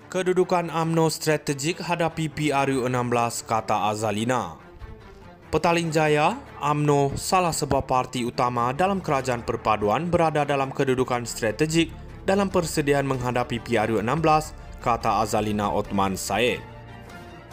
Kedudukan UMNO strategik hadapi PRU16, kata Azalina. Petaling Jaya, UMNO salah sebuah parti utama dalam kerajaan perpaduan berada dalam kedudukan strategik dalam persediaan menghadapi PRU16, kata Azalina Othman Said.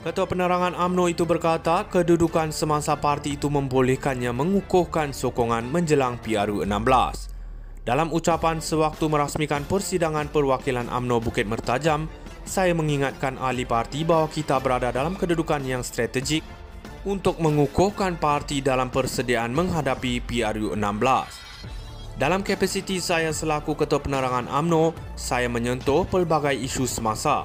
Ketua Penerangan UMNO itu berkata kedudukan semasa parti itu membolehkannya mengukuhkan sokongan menjelang PRU16. Dalam ucapan sewaktu merasmikan persidangan perwakilan UMNO Bukit Mertajam, saya mengingatkan ahli parti bahawa kita berada dalam kedudukan yang strategik untuk mengukuhkan parti dalam persediaan menghadapi PRU16. Dalam kapasiti saya selaku Ketua Penerangan UMNO, saya menyentuh pelbagai isu semasa,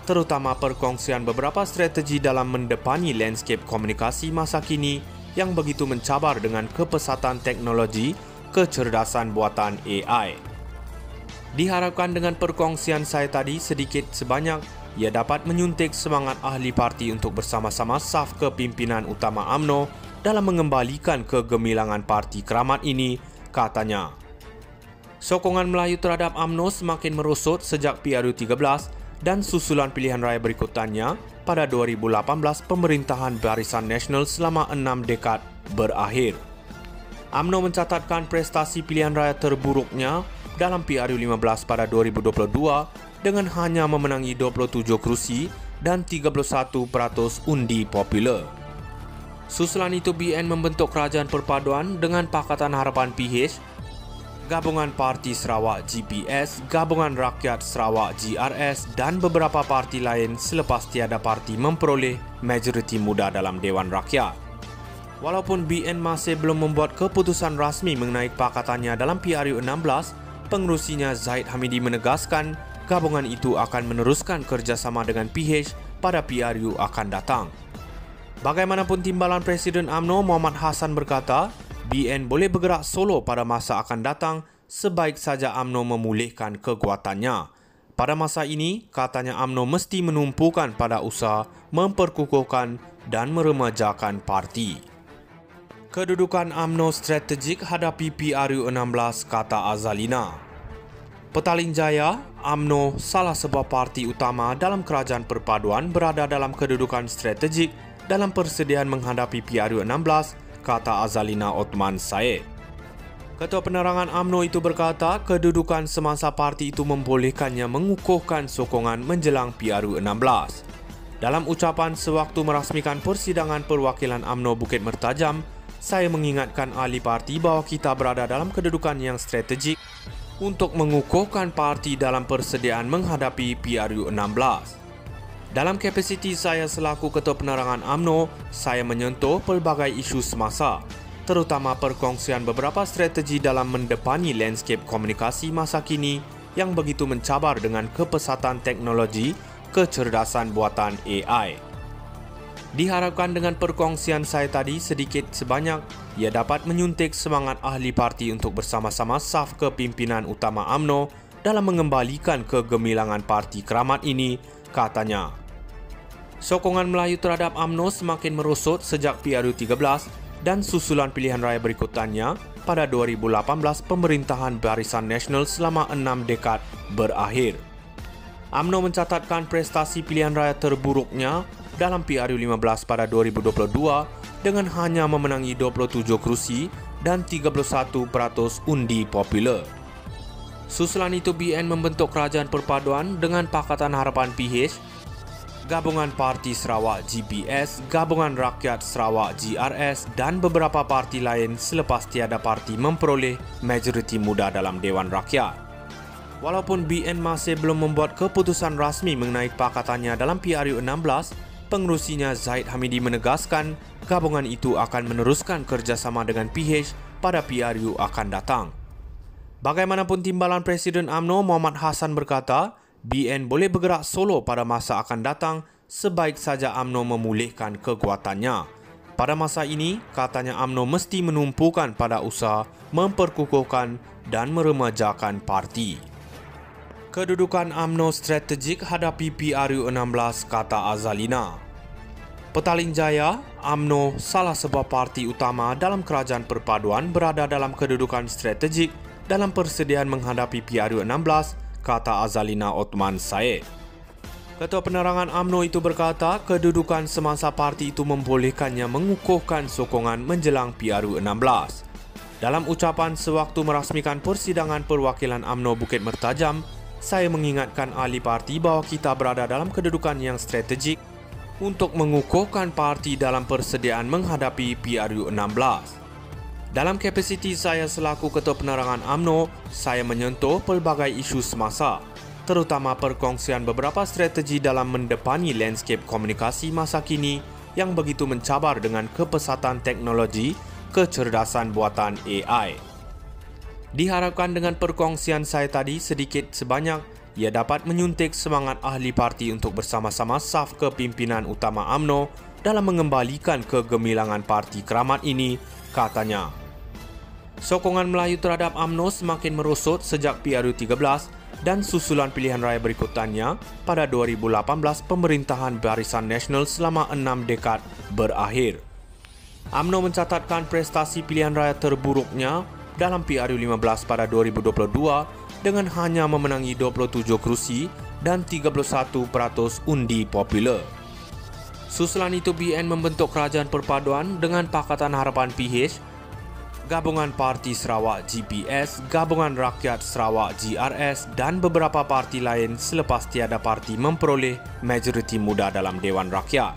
terutama perkongsian beberapa strategi dalam mendepani landscape komunikasi masa kini yang begitu mencabar dengan kepesatan teknologi kecerdasan buatan AI. Diharapkan dengan perkongsian saya tadi sedikit sebanyak, ia dapat menyuntik semangat ahli parti untuk bersama-sama saf kepimpinan utama UMNO dalam mengembalikan kegemilangan parti keramat ini, katanya. Sokongan Melayu terhadap UMNO semakin merosot sejak PRU13 dan susulan pilihan raya berikutannya pada 2018 pemerintahan Barisan Nasional selama 6 dekad berakhir. UMNO mencatatkan prestasi pilihan raya terburuknya dalam PRU15 pada 2022 dengan hanya memenangi 27 kerusi dan 31% undi popular. Susulan itu BN membentuk kerajaan perpaduan dengan Pakatan Harapan PH, Gabungan Parti Sarawak GPS, Gabungan Rakyat Sarawak GRS dan beberapa parti lain selepas tiada parti memperoleh majoriti muda dalam Dewan Rakyat. Walaupun BN masih belum membuat keputusan rasmi mengenai pakatannya dalam PRU16, pengerusinya Zahid Hamidi menegaskan gabungan itu akan meneruskan kerjasama dengan PH pada PRU akan datang. Bagaimanapun timbalan Presiden UMNO Muhammad Hassan berkata, BN boleh bergerak solo pada masa akan datang sebaik saja UMNO memulihkan kekuatannya. Pada masa ini, katanya UMNO mesti menumpukan pada usaha memperkukuhkan dan meremajakan parti. Kedudukan UMNO strategik hadapi PRU16, kata Azalina. Petaling Jaya, UMNO salah sebuah parti utama dalam kerajaan perpaduan berada dalam kedudukan strategik dalam persediaan menghadapi PRU16, kata Azalina Othman Said. Ketua Penerangan UMNO itu berkata kedudukan semasa parti itu membolehkannya mengukuhkan sokongan menjelang PRU16. Dalam ucapan sewaktu merasmikan persidangan perwakilan UMNO Bukit Mertajam, saya mengingatkan ahli parti bahawa kita berada dalam kedudukan yang strategik untuk mengukuhkan parti dalam persediaan menghadapi PRU16. Dalam kapasiti saya selaku Ketua Penerangan UMNO, saya menyentuh pelbagai isu semasa, terutama perkongsian beberapa strategi dalam mendepani landscape komunikasi masa kini yang begitu mencabar dengan kepesatan teknologi kecerdasan buatan AI. Diharapkan dengan perkongsian saya tadi sedikit sebanyak, ia dapat menyuntik semangat ahli parti untuk bersama-sama saf kepimpinan utama UMNO dalam mengembalikan kegemilangan parti keramat ini, katanya. Sokongan Melayu terhadap UMNO semakin merosot sejak PRU13 dan susulan pilihan raya berikutannya pada 2018 pemerintahan Barisan Nasional selama 6 dekad berakhir. UMNO mencatatkan prestasi pilihan raya terburuknya dalam PRU15 pada 2022 dengan hanya memenangi 27 kerusi dan 31% undi popular. Susulan itu BN membentuk kerajaan perpaduan dengan Pakatan Harapan PH, Gabungan Parti Sarawak GPS, Gabungan Rakyat Sarawak GRS dan beberapa parti lain selepas tiada parti memperoleh majoriti muda dalam Dewan Rakyat. Walaupun BN masih belum membuat keputusan rasmi mengenai pakatannya dalam PRU16, pengerusinya Zahid Hamidi menegaskan gabungan itu akan meneruskan kerjasama dengan PH pada PRU akan datang. Bagaimanapun timbalan Presiden UMNO Muhammad Hassan berkata, BN boleh bergerak solo pada masa akan datang sebaik saja UMNO memulihkan kekuatannya. Pada masa ini, katanya UMNO mesti menumpukan pada usaha memperkukuhkan dan meremajakan parti. Kedudukan UMNO strategik hadapi PRU16, kata Azalina. Petaling Jaya, UMNO salah sebuah parti utama dalam kerajaan perpaduan berada dalam kedudukan strategik dalam persediaan menghadapi PRU16, kata Azalina Othman Said. Ketua Penerangan UMNO itu berkata kedudukan semasa parti itu membolehkannya mengukuhkan sokongan menjelang PRU16. Dalam ucapan sewaktu merasmikan persidangan perwakilan UMNO Bukit Mertajam, saya mengingatkan ahli parti bahawa kita berada dalam kedudukan yang strategik untuk mengukuhkan parti dalam persediaan menghadapi PRU16. Dalam kapasiti saya selaku Ketua Penerangan UMNO, saya menyentuh pelbagai isu semasa, terutama perkongsian beberapa strategi dalam mendepani landscape komunikasi masa kini yang begitu mencabar dengan kepesatan teknologi kecerdasan buatan AI. Diharapkan dengan perkongsian saya tadi sedikit sebanyak, ia dapat menyuntik semangat ahli parti untuk bersama-sama saf kepimpinan utama UMNO dalam mengembalikan kegemilangan parti keramat ini, katanya. Sokongan Melayu terhadap UMNO semakin merosot sejak PRU13 dan susulan pilihan raya berikutannya pada 2018 pemerintahan Barisan Nasional selama 6 dekad berakhir. UMNO mencatatkan prestasi pilihan raya terburuknya dalam PRU15 pada 2022 dengan hanya memenangi 27 kerusi dan 31% undi popular. Susulan itu BN membentuk kerajaan perpaduan dengan Pakatan Harapan PH, Gabungan Parti Sarawak GPS, Gabungan Rakyat Sarawak GRS dan beberapa parti lain selepas tiada parti memperoleh majoriti muda dalam Dewan Rakyat.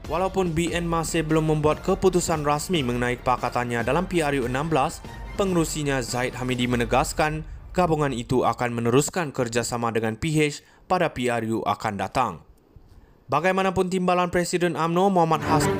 Walaupun BN masih belum membuat keputusan rasmi mengenai pakatannya dalam PRU16, pengerusinya Zaid Hamidi menegaskan gabungan itu akan meneruskan kerjasama dengan PH pada PRU akan datang. Bagaimanapun timbalan Presiden UMNO Muhammad Hassan